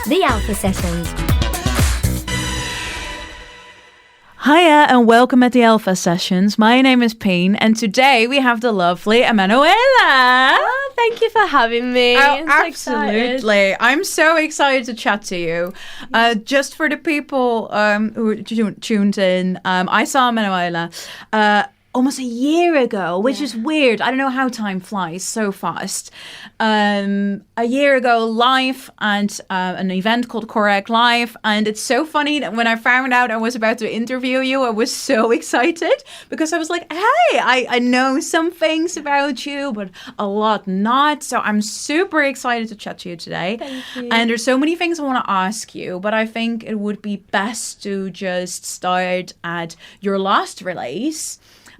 The Alpha Sessions. Hiya and welcome at the Alpha Sessions. My name is Pien and today we have the lovely Emanuela. Oh, thank you for having me. Oh, absolutely. I'm so excited to chat to you. Just for the people who tuned in, I saw Emanuela almost a year ago, which is weird. I don't know how time flies so fast. A year ago, live and an event called Correct Live. And it's so funny that when I found out I was about to interview you, I was so excited because I was like, hey, I know some things about you, but a lot not. So I'm super excited to chat to you today. Thank you. And there's so many things I want to ask you, but I think it would be best to just start at your last release.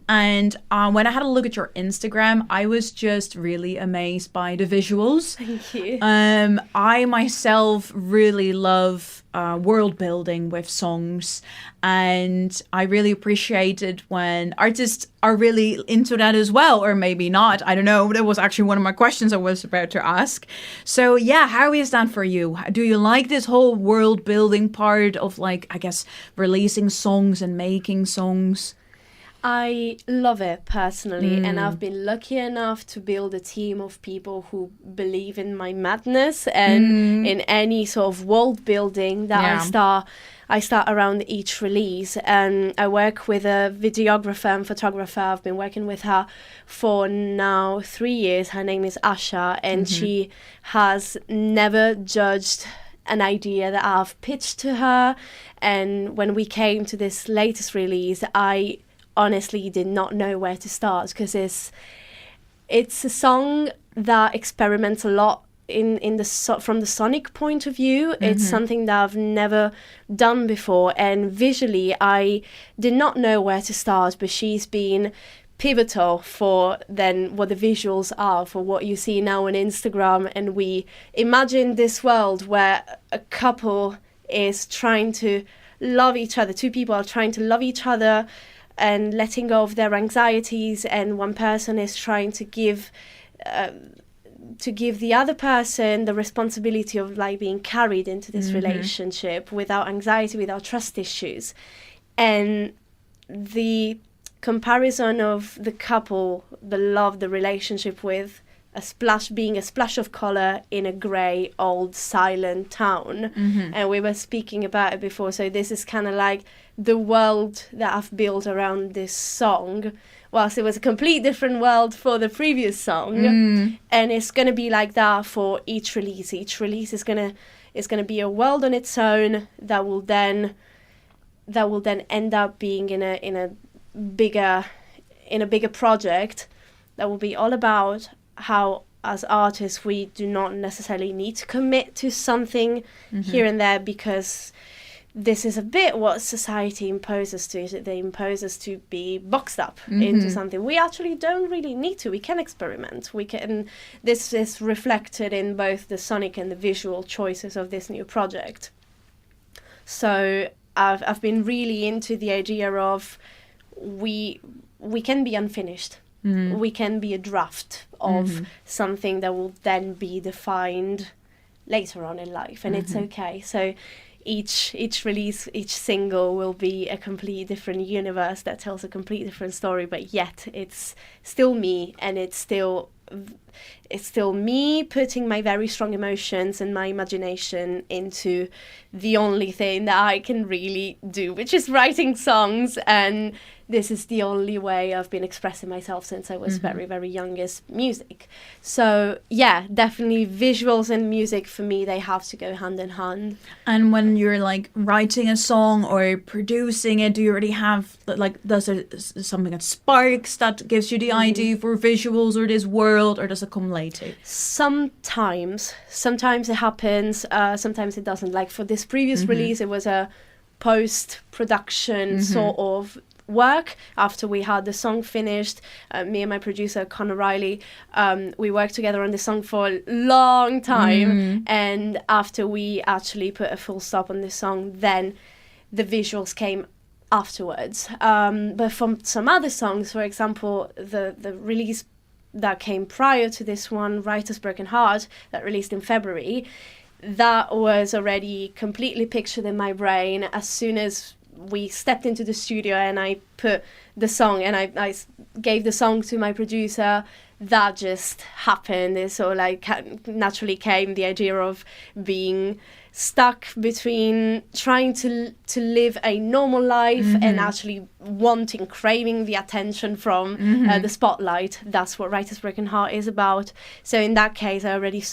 And when I had a look at your Instagram, I was just really amazed by the visuals. Thank you. I myself really love world building with songs. And I really appreciate it when artists are really into that as well. Or maybe not. I don't know. That was actually one of my questions I was about to ask. So yeah, how is that for you? Do you like this whole world building part of, like, I guess, releasing songs and making songs? I love it personally, and I've been lucky enough to build a team of people who believe in my madness and in any sort of world building that I start around each release. And I work with a videographer and photographer. I've been working with her for now 3 years. Her name is Asha, and she has never judged an idea that I've pitched to her. And when we came to this latest release, I honestly did not know where to start, because it's a song that experiments a lot from the sonic point of view. It's something that I've never done before, and visually I did not know where to start, but she's been pivotal for then what the visuals are, for what you see now on Instagram. And we imagine this world where a couple is trying to love each other, two people are trying to love each other and letting go of their anxieties, and one person is trying to give the other person the responsibility of, like, being carried into this relationship without anxiety, without trust issues. And the comparison of the couple, the love, the relationship, with being a splash of colour in a grey, old, silent town. And we were speaking about it before, so this is kind of like the world that I've built around this song, whilst it was a complete different world for the previous song. And it's going to be like that for each release. Each release is going to be a world on its own that will then end up being in a bigger project that will be all about how, as artists, we do not necessarily need to commit to something here and there, because this is a bit what society imposes to it. They impose us to be boxed up into something. We actually don't really need to. We can experiment. This is reflected in both the sonic and the visual choices of this new project. So I've been really into the idea of we can be unfinished. We can be a draft of something that will then be defined later on in life, and it's okay. So each release, each single will be a completely different universe that tells a completely different story, but yet it's still me, and it's still me putting my very strong emotions and my imagination into the only thing that I can really do, which is writing songs. And this is the only way I've been expressing myself since I was very, very young, is music. So yeah, definitely visuals and music, for me, they have to go hand in hand. And when you're, like, writing a song or producing it, do you already have, like, does there something that sparks that gives you the idea for visuals or this world, or does it come later? Sometimes it happens, sometimes it doesn't. Like for this previous release, it was a post-production sort of work. After we had the song finished, me and my producer Connor Riley, we worked together on the song for a long time, and after we actually put a full stop on the song, then the visuals came afterwards. But from some other songs, for example, the release that came prior to this one, Writer's Broken Heart, that released in February, that was already completely pictured in my brain as soon as we stepped into the studio and I put the song and I gave the song to my producer. That just happened. It sort of like naturally came, the idea of being stuck between trying to live a normal life and actually craving the attention from the spotlight. That's what Writer's Broken Heart is about. So in that case, I already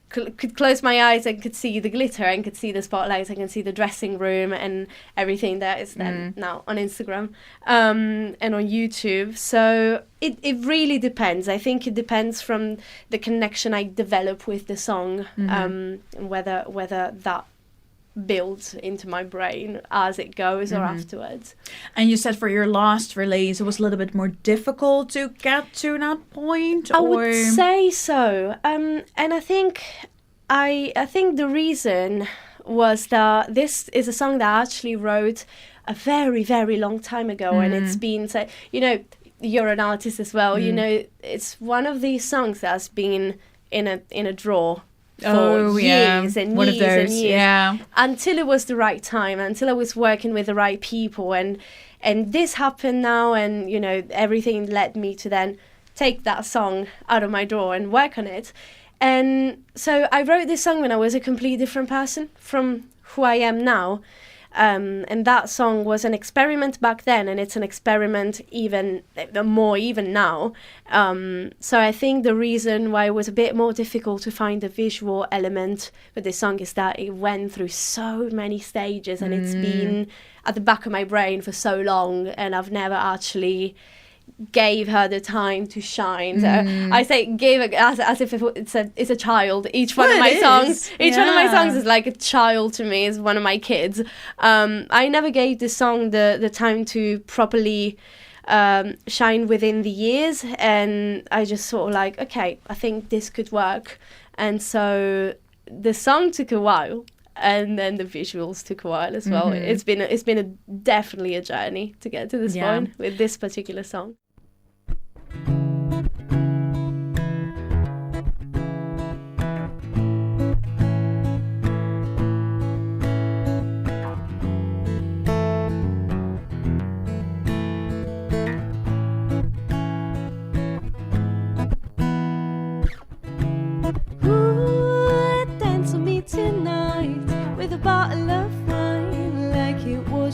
could close my eyes and could see the glitter and could see the spotlights. I can see the dressing room and everything that is then now on Instagram and on YouTube. So it really depends. I think it depends from the connection I develop with the song and whether that builds into my brain as it goes or afterwards. And you said for your last release it was a little bit more difficult to get to that point? I would say so. And I think the reason was that this is a song that I actually wrote a very, very long time ago, and it's been, so, you know, you're an artist as well, you know, it's one of these songs that's been in a drawer for years and one years of those, and years, until it was the right time, until I was working with the right people, and this happened now, and you know, everything led me to then take that song out of my drawer and work on it. And so I wrote this song when I was a completely different person from who I am now. And that song was an experiment back then, and it's an experiment even now. So I think the reason why it was a bit more difficult to find a visual element with this song is that it went through so many stages, and it's been at the back of my brain for so long, and I've never actually gave her the time to shine. So I say gave it as if it's a child. Each one of my songs is like a child to me, is one of my kids. I never gave this song the time to properly shine within the years, and I just sort of like, okay, I think this could work. And so the song took a while, and then the visuals took a while as well. It's been definitely a journey to get to this point with this particular song.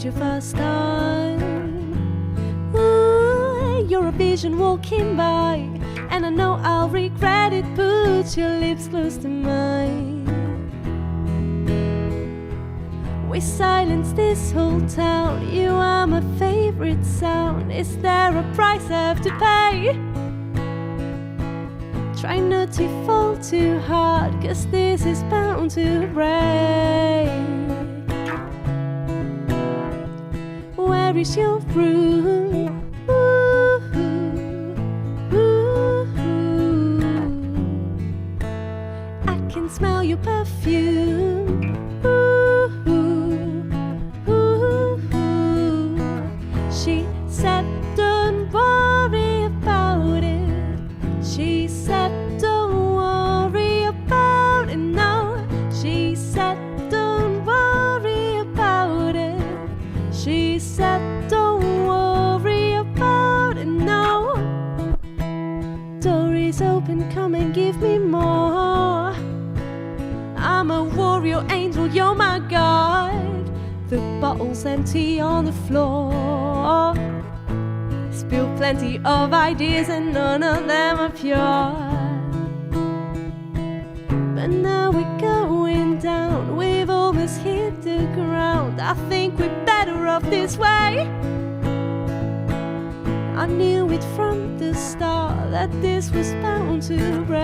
Your first time. Ooh, you're a vision walking by, and I know I'll regret it. Put your lips close to mine. We silence this whole town. You are my favorite sound. Is there a price I have to pay? Try not to fall too hard, 'cause this is bound to break. Where is your room? Ooh, ooh, ooh. I can smell your perfume. Ooh, ooh, ooh. She said, don't worry about it. She said, don't worry about it. No, she said, don't worry about it. She said, don't worry about it, no. Door is open, come and give me more. I'm a warrior angel, you're my guide. The bottle's empty on the floor. Spill plenty of ideas and none of them are pure. But now we're going down, we've almost hit the ground. I think we're better off this way. I knew it from the start that this was bound to break.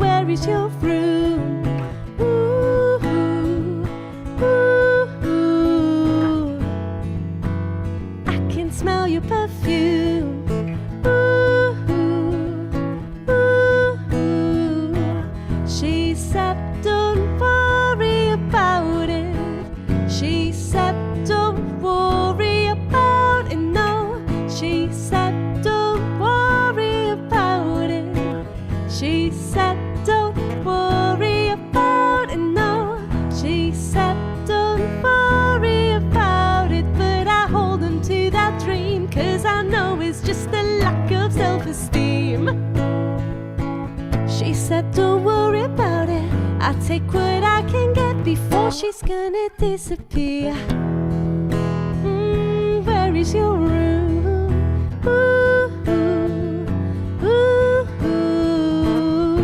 Where is your room? Ooh, ooh, ooh. I can smell your perfume. She said, don't worry about it. She said, don't worry about it. No, she said, don't said, don't worry about it, I take what I can get before she's gonna disappear. Where is your room? Ooh, ooh, ooh.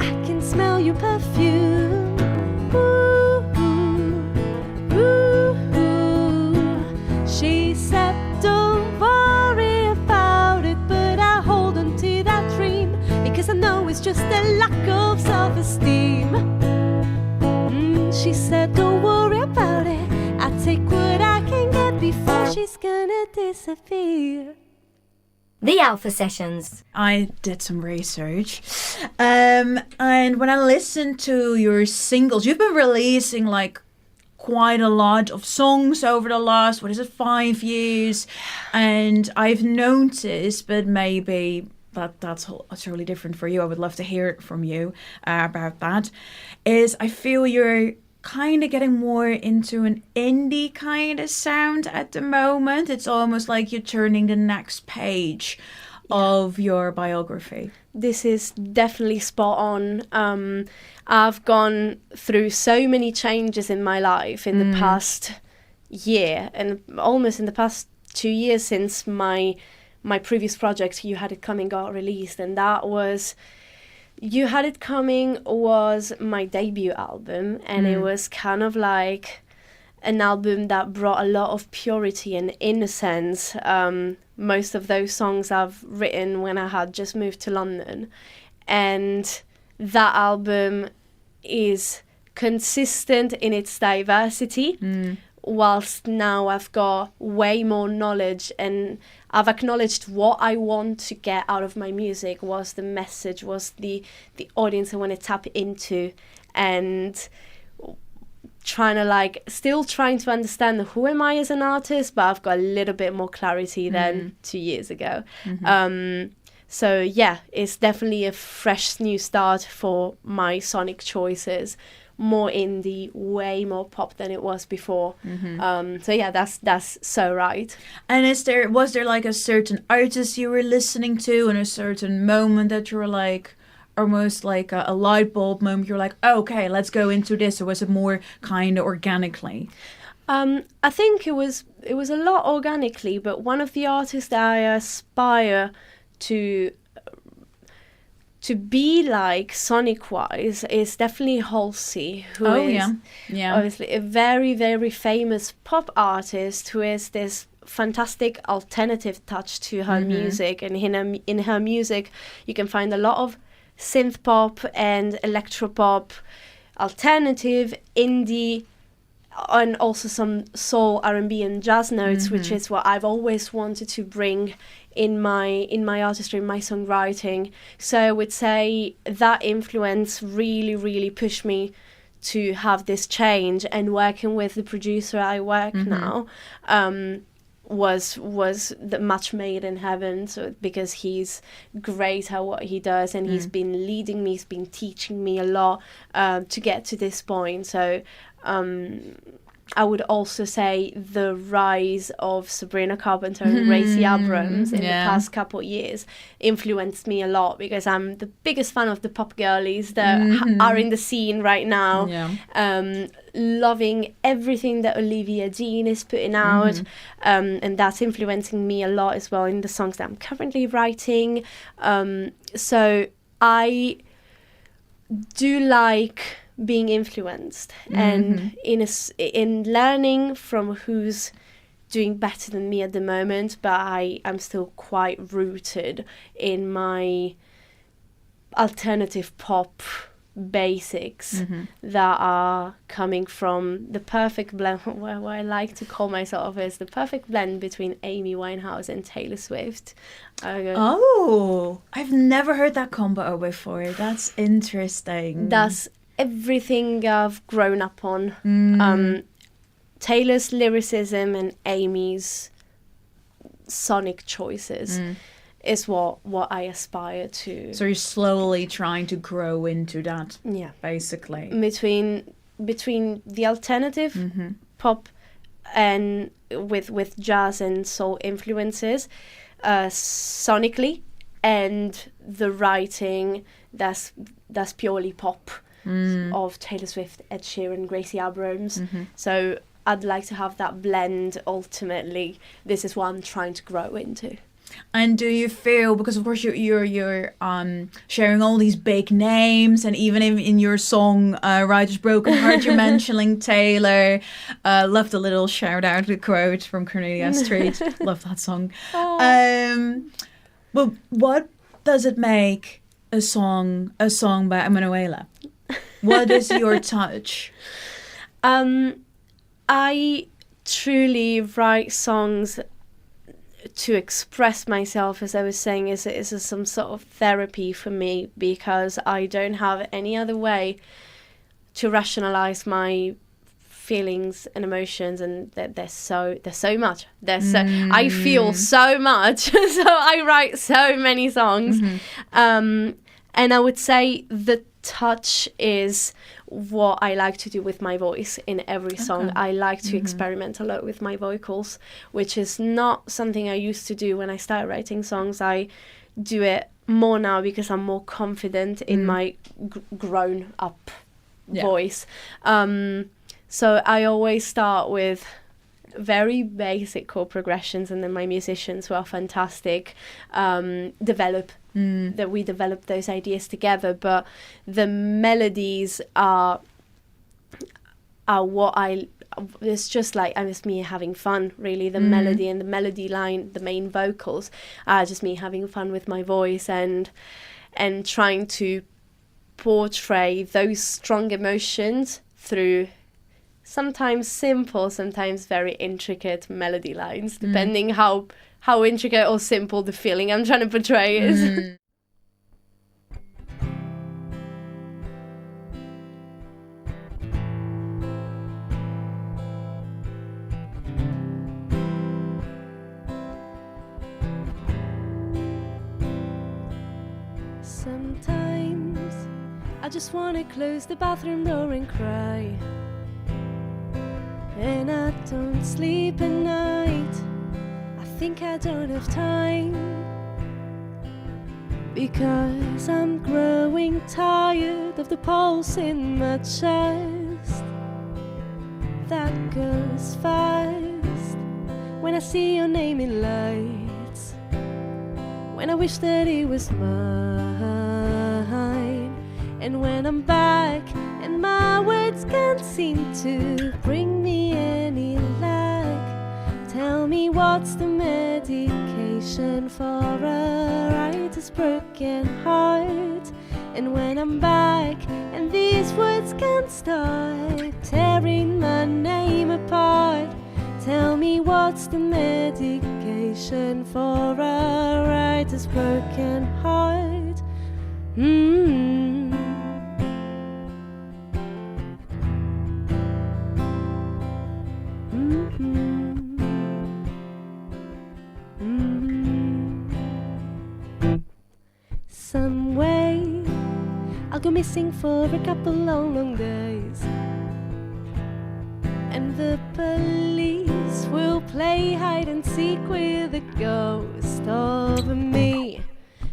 I can smell your perfume. Ooh, ooh, ooh. She said, don't worry about it, but I hold on to that dream because I know it's just a lack of self-esteem. She said, don't worry about it, I take what I can get before she's gonna disappear. The Alpha Sessions. I did some research. And when I listened to your singles, you've been releasing like quite a lot of songs over the last, 5 years? And I've noticed, but maybe that's totally different for you. I would love to hear it from you about that. Is I feel you're kind of getting more into an indie kind of sound at the moment. It's almost like you're turning the next page of your biography. This is definitely spot on. I've gone through so many changes in my life in the past year and almost in the past 2 years since my previous project, You Had It Coming, got released. And that was... You Had It Coming was my debut album, and it was kind of like an album that brought a lot of purity and innocence. Most of those songs I've written when I had just moved to London. And that album is consistent in its diversity, whilst now I've got way more knowledge and I've acknowledged what I want to get out of my music, was the message, was the audience I want to tap into, and still trying to understand who am I as an artist, but I've got a little bit more clarity than 2 years ago. So yeah, it's definitely a fresh new start for my sonic choices. More indie, way more pop than it was before. So yeah, that's so right. And was there like a certain artist you were listening to in a certain moment that you were like, almost like a light bulb moment, you're like, oh, okay, let's go into this? Or was it more kind of organically? I think it was a lot organically, but one of the artists that I aspire to be like sonic-wise is definitely Halsey, who is obviously a very, very famous pop artist who has this fantastic alternative touch to her music. And in her music, you can find a lot of synth pop and electropop, alternative, indie, and also some soul, R&B and jazz notes, which is what I've always wanted to bring in my artistry, in my songwriting. So I would say that influence really, really pushed me to have this change. And working with the producer I work now was the match made in heaven. So because he's great at what he does, and he's been leading me, he's been teaching me a lot to get to this point. So I would also say the rise of Sabrina Carpenter and Gracie Abrams in the past couple of years influenced me a lot, because I'm the biggest fan of the pop girlies that are in the scene right now. Loving everything that Olivia Dean is putting out, and that's influencing me a lot as well in the songs that I'm currently writing. So I do like being influenced and in learning from who's doing better than me at the moment, but I'm still quite rooted in my alternative pop basics that are coming from the perfect blend, what I like to call myself is the perfect blend between Amy Winehouse and Taylor Swift. I've never heard that combo before. That's interesting. That's everything I've grown up on. Taylor's lyricism and Amy's sonic choices is what I aspire to. So you're slowly trying to grow into that, basically. Between the alternative pop and with jazz and soul influences, sonically, and the writing that's purely pop of Taylor Swift, Ed Sheeran, Gracie Abrams. So I'd like to have that blend. Ultimately, this is what I'm trying to grow into. And do you feel, because of course you're sharing all these big names, and even in your song Writer's Broken Heart you're mentioning Taylor. Love the little shout out, the quote from Cornelia Street. Love that song. But what does it make a song by Emanuela? What is your touch? I truly write songs to express myself, as I was saying, is some sort of therapy for me, because I don't have any other way to rationalize my feelings and emotions, and there's so much. I feel so much, so I write so many songs. And I would say the touch is what I like to do with my voice in every song. I like to experiment a lot with my vocals, which is not something I used to do when I started writing songs. I do it more now because I'm more confident in my grown up voice. So I always start with very basic chord progressions, and then my musicians, who are fantastic, develop those ideas together. But the melodies are what it's just like, and it's me having fun, really. The melody and the melody line, the main vocals, are just me having fun with my voice and trying to portray those strong emotions through sometimes simple, sometimes very intricate melody lines, depending how intricate or simple the feeling I'm trying to portray is. Sometimes I just want to close the bathroom door and cry, and I don't sleep at night. I think I don't have time, because I'm growing tired of the pulse in my chest that goes fast when I see your name in lights, when I wish that it was mine, and when I'm back and my words can't seem to bring me any luck. Tell me, what's the medication for a writer's broken heart? And when I'm back and these words can't start tearing my name apart, tell me, what's the medication for a writer's broken heart? Some way I'll go missing for a couple long days, and the police will play hide and seek with the ghost of me.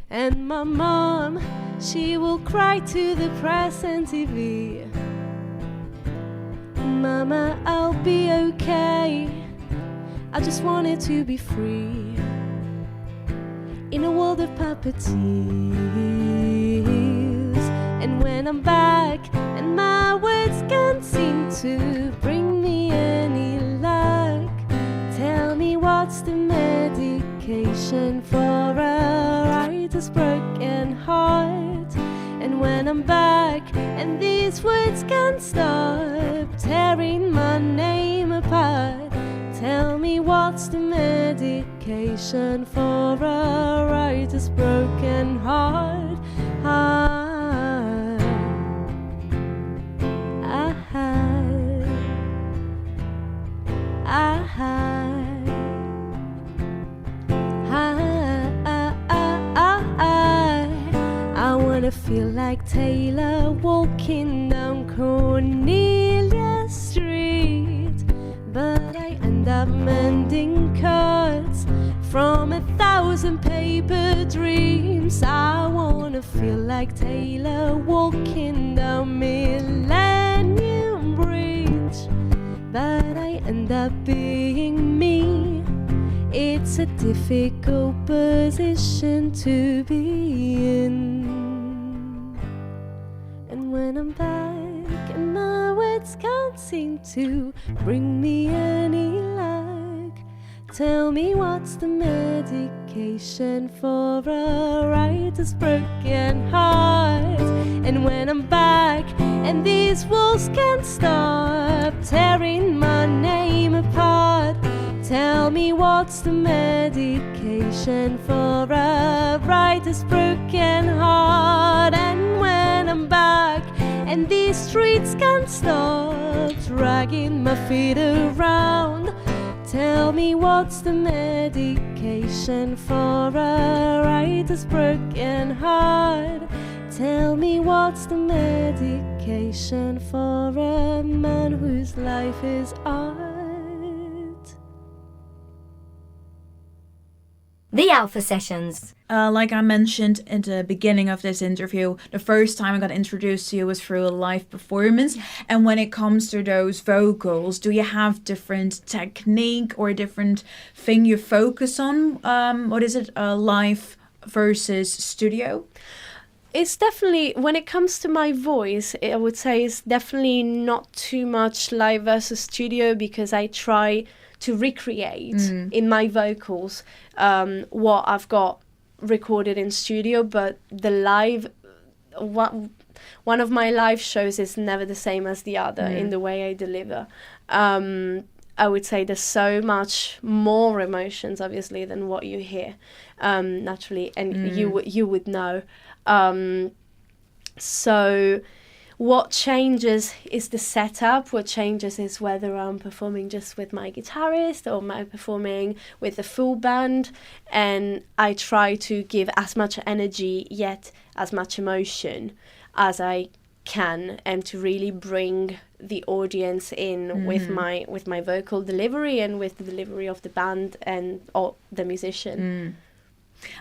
And my mom, she will cry to the press and TV. Mama, I'll be okay, I just wanted to be free in a world of puppeteers. And when I'm back and my words can't seem to bring me any luck, tell me, what's the medication for a writer's broken heart? And when I'm back and these words can't stop tearing my name apart, tell me, what's the medication for a writer's broken heart? I wanna feel like Taylor walking down Cornelia Street, but I end up mending cuts from 1,000 paper dreams. Sometimes I wanna feel like Taylor walking down Millennium Bridge, but I end up being me. It's a difficult position to be in. And when I'm back and my words can't seem to bring me any luck, tell me what's the medication for a writer's broken heart. And when I'm back and these walls can't stop tearing my name apart, tell me what's the medication for a writer's broken heart. And when I'm back and these streets can't stop dragging my feet around, tell me what's the medication for a writer's broken heart. Tell me what's the medication for a man whose life is art. The Alpha Sessions. Like I mentioned in the beginning of this interview, the first time I got introduced to you was through a live performance. And when it comes to those vocals, do you have different technique or a different thing you focus on? What is it, live versus studio? It's definitely, when it comes to my voice, I would say it's definitely not too much live versus studio, because I try to recreate in my vocals what I've got recorded in studio. But the live, one of my live shows is never the same as the other in the way I deliver. I would say there's so much more emotions, obviously, than what you hear naturally, and you would know. So what changes is the setup. What changes is whether I'm performing just with my guitarist or am I performing with the full band. And I try to give as much energy yet as much emotion as I can, and to really bring the audience in with my vocal delivery and with the delivery of the band and the musician.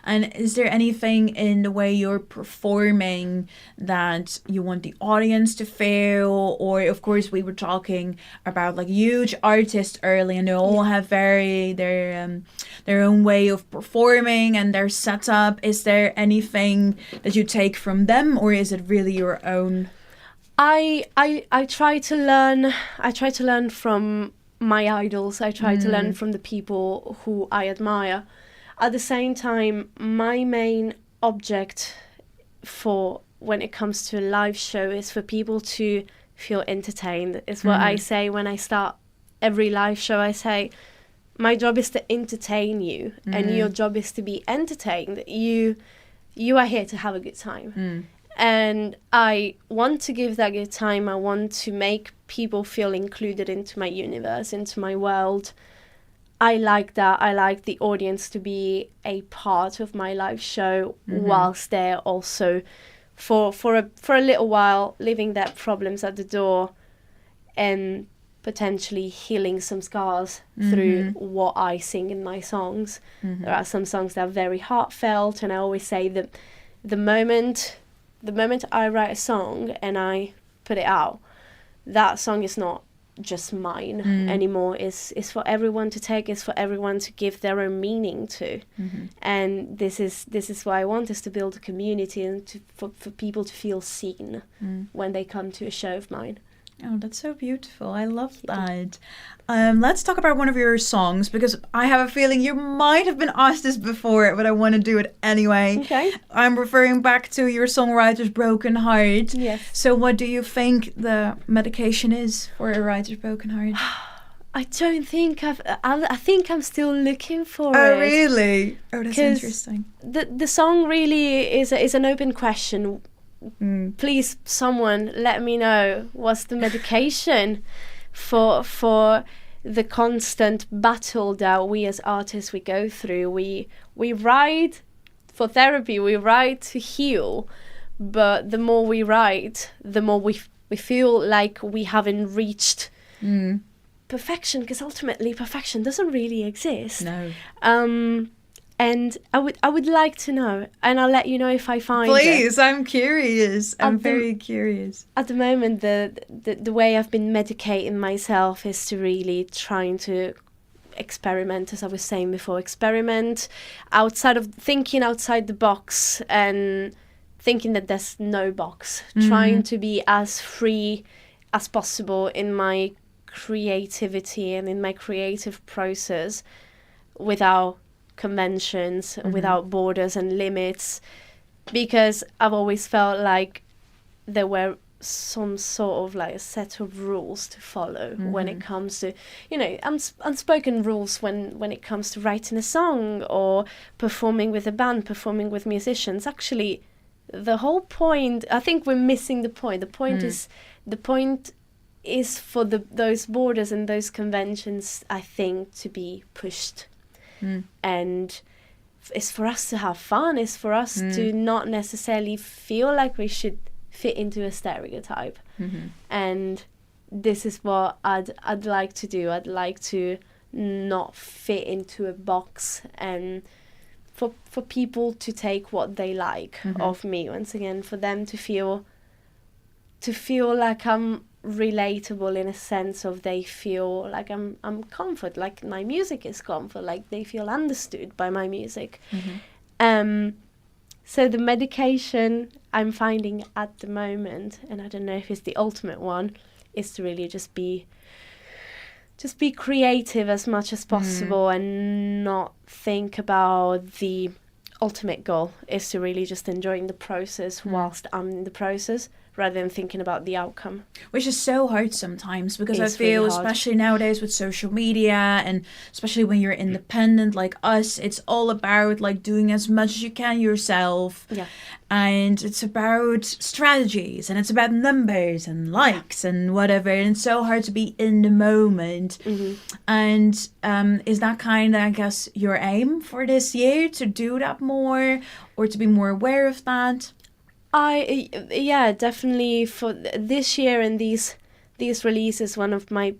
And is there anything in the way you're performing that you want the audience to feel? Or, of course, we were talking about like huge artists early, and they all have their own way of performing and their setup. Is there anything that you take from them, or is it really your own? I try to learn. I try to learn from my idols. I try to learn from the people who I admire. At the same time, my main object for when it comes to a live show is for people to feel entertained. It's what I say when I start every live show. I say, my job is to entertain you, and your job is to be entertained. You are here to have a good time. And I want to give that good time. I want to make people feel included into my universe, into my world. I like that. I like the audience to be a part of my live show, whilst they're also for a little while leaving their problems at the door and potentially healing some scars through what I sing in my songs. There are some songs that are very heartfelt, and I always say that the moment I write a song and I put it out, that song is not just mine anymore. It's for everyone to take. It's for everyone to give their own meaning to. And this is what I want, is to build a community and for people to feel seen when they come to a show of mine. Oh, that's so beautiful. I love that. Let's talk about one of your songs, because I have a feeling you might have been asked this before, but I want to do it anyway. Okay. I'm referring back to your songwriter's broken heart. Yes. So what do you think the medication is for a writer's broken heart? I don't think I think I'm still looking for it. Oh, really? Oh, that's 'Cause interesting. The song really is an open question. Please, someone, let me know what's the medication for the constant battle that we as artists we go through. We write for therapy, we write to heal, but the more we write, the more we feel like we haven't reached perfection, because ultimately perfection doesn't really exist. No. And I would like to know, and I'll let you know if I find it. Please, I'm curious. I'm very curious. At the moment, the way I've been medicating myself is to really trying to experiment, as I was saying before, experiment thinking outside the box and thinking that there's no box, trying to be as free as possible in my creativity and in my creative process without conventions, without borders and limits, because I've always felt like there were some sort of like a set of rules to follow when it comes to, unspoken rules when it comes to writing a song or performing with a band, performing with musicians. Actually, the whole point, I think we're missing the point. The point is for those borders and those conventions, I think, to be pushed. And it's for us to have fun. It's for us to not necessarily feel like we should fit into a stereotype. And this is what I'd like to do. I'd like to not fit into a box, and for people to take what they like of me. Once again, for them to feel like I'm relatable, in a sense of they feel like I'm comfort, like my music is comfort, like they feel understood by my music. So the medication I'm finding at the moment, and I don't know if it's the ultimate one, is to really just be creative as much as possible and not think about the ultimate goal. Is to really just enjoying the process whilst I'm in the process, rather than thinking about the outcome. Which is so hard sometimes, because I It's feel, really hard. especially nowadays with social media, and especially when you're independent like us, it's all about like doing as much as you can yourself. Yeah. And it's about strategies, and it's about numbers and likes and whatever. And it's so hard to be in the moment. And is that kind of, I guess, your aim for this year, to do that more, or to be more aware of that? Definitely for this year and these releases, one of my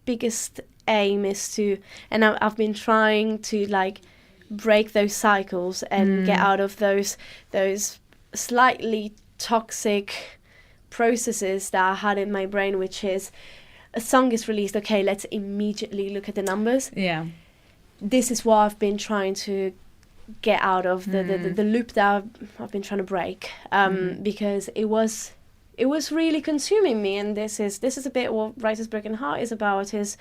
biggest aim is to, and I've been trying to like break those cycles and get out of those slightly toxic processes that I had in my brain, which is a song is released, okay, let's immediately look at the numbers. Yeah. This is what I've been trying to get out of the loop that I've been trying to break, because it was really consuming me. And this is a bit what Writer's Broken Heart is about, is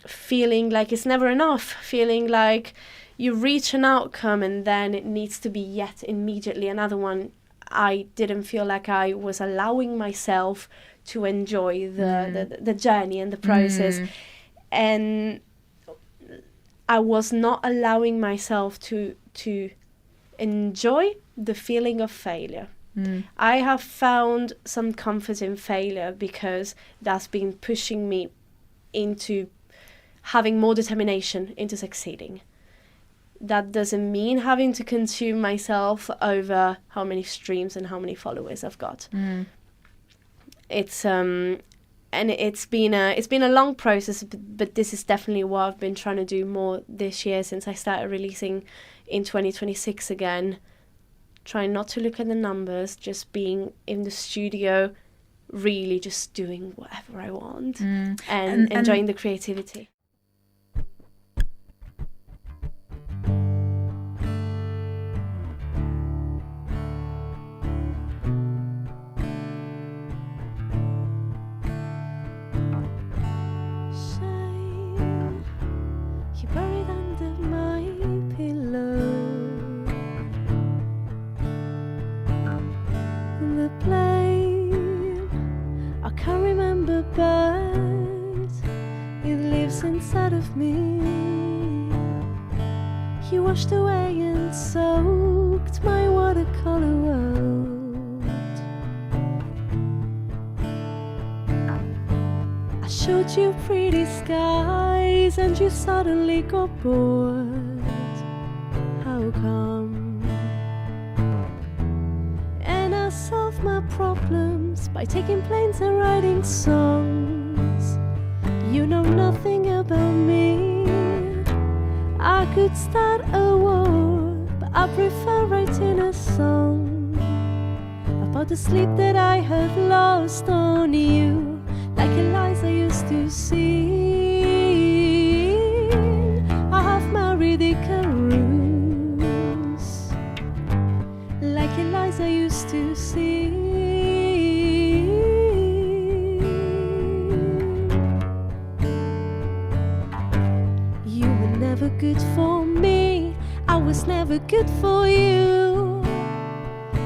feeling like it's never enough, feeling like you reach an outcome and then it needs to be yet immediately another one. I didn't feel like I was allowing myself to enjoy the journey and the process, and I was not allowing myself to enjoy the feeling of failure. I have found some comfort in failure, because that's been pushing me into having more determination into succeeding. That doesn't mean having to consume myself over how many streams and how many followers I've got. It's and it's been a long process, but this is definitely what I've been trying to do more this year, since I started releasing in 2026 again. Trying not to look at the numbers, just being in the studio, really just doing whatever I want and enjoying the creativity. Inside of me, he washed away and soaked my watercolor world. I showed you pretty skies and you suddenly got bored. How come? And I solved my problems by taking planes and writing songs. You know nothing about me. I could start a war, but I prefer writing a song about the sleep that I have lost on you, like Eliza used to sing. I have married Icarus, like Eliza used to sing. You were never good for me, I was never good for you.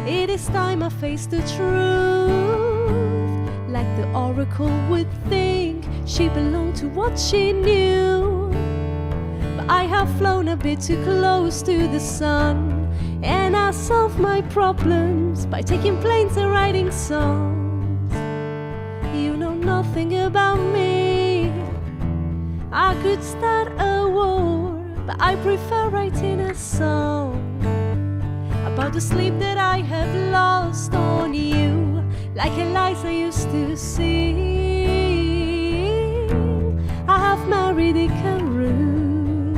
It is time I face the truth, like the oracle would think she belonged to what she knew. But I have flown a bit too close to the sun, and I solve my problems by taking planes and writing songs. You know nothing about me. I could start a war, but I prefer writing a song about the sleep that I have lost on you, like Eliza used to sing. I have married Icarus,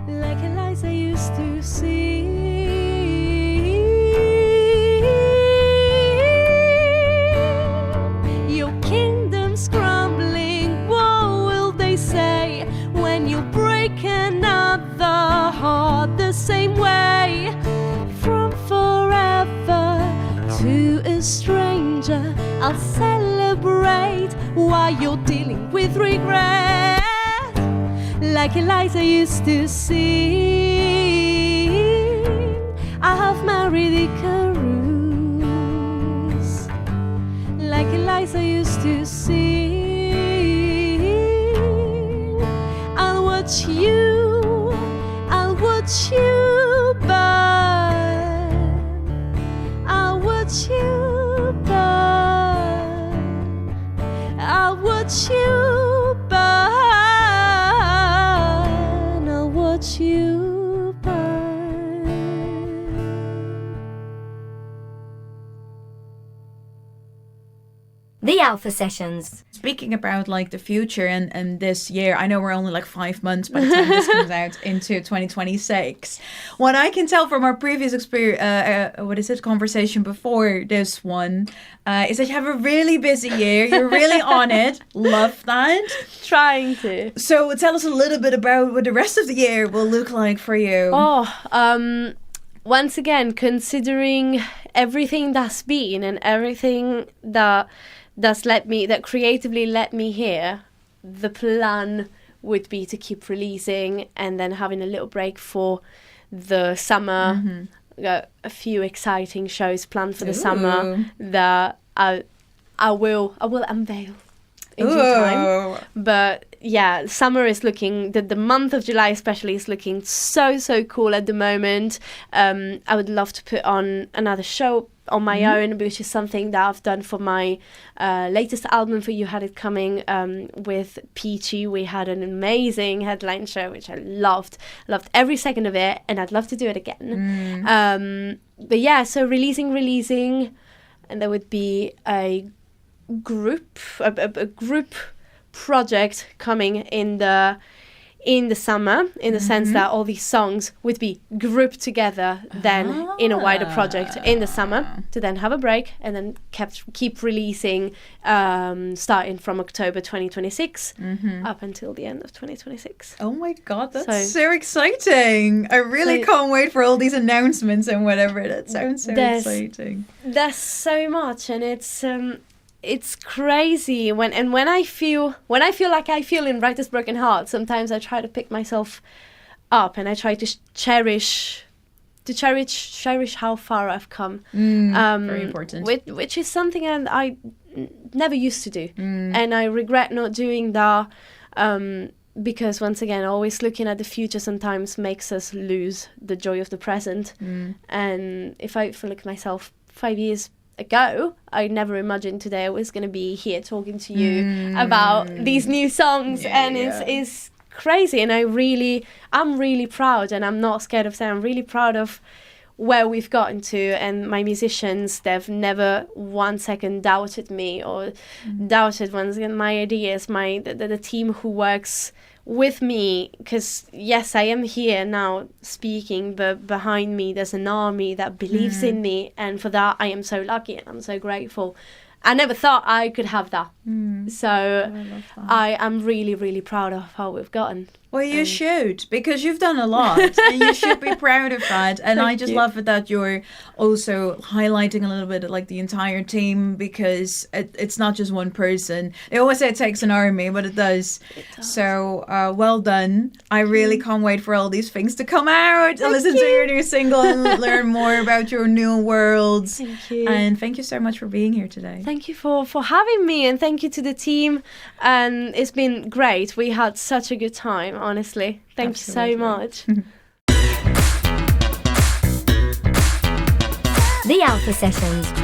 like Eliza used to sing. Your kingdom's crumbling, what will they say when you break another heart the same way? From forever to a stranger, I'll celebrate while you're dealing with regret, like Eliza used to sing. I have married Icarus, like Eliza used to sing. I'll watch you burn. I'll watch you burn. I'll watch you burn. I'll watch you burn. The Alpha Sessions. Speaking about like the future and this year, I know we're only like 5 months by the time this comes out into 2026. What I can tell from our previous experience, conversation before this one, is that you have a really busy year. You're really on it. Love that. Trying to. So tell us a little bit about what the rest of the year will look like for you. Once again, considering everything that's been and everything that creatively led me here, the plan would be to keep releasing and then having a little break for the summer. Got a few exciting shows planned for the summer that I will unveil in due time. But yeah, summer is looking, the month of July especially is looking so cool at the moment. I would love to put on another show on my own, which is something that I've done for my latest album, For You Had It Coming, with Peachy. We had an amazing headline show, which I loved every second of it, and I'd love to do it again. But yeah, so releasing, and there would be a group project coming in the summer, in the sense that all these songs would be grouped together then in a wider project in the summer, to then have a break and then keep releasing starting from October 2026 up until the end of 2026. Oh my god, that's so exciting. I really can't wait for all these announcements and whatever. That sounds so exciting. There's so much, and it's crazy when I feel like I feel in Writer's Broken Heart. Sometimes I try to pick myself up and I try to cherish how far I've come. Very important. Which is something I never used to do, and I regret not doing that. Because once again, always looking at the future sometimes makes us lose the joy of the present. And if I look at myself 5 years ago, I never imagined today I was going to be here talking to you about these new songs, it's crazy. And I'm really proud, and I'm not scared of saying I'm really proud of where we've gotten to. And my musicians, they've never 1 second doubted me or doubted once again my ideas. The team who works with me, because yes, I am here now speaking, but behind me there's an army that believes in me, and for that I am so lucky and I'm so grateful. I never thought I could have that. So I am really, really proud of how we've gotten. Well, you should, because you've done a lot and you should be proud of that. And I just love it that you're also highlighting a little bit of like the entire team, because it's not just one person. They always say it takes an army, but it does. So well done. I really can't wait for all these things to come out and listen to your new single and learn more about your new worlds. Thank you. And thank you so much for being here today. Thank you for having me, and thank you to the team. And it's been great. We had such a good time, honestly. Thank you so much. The Alpha Sessions.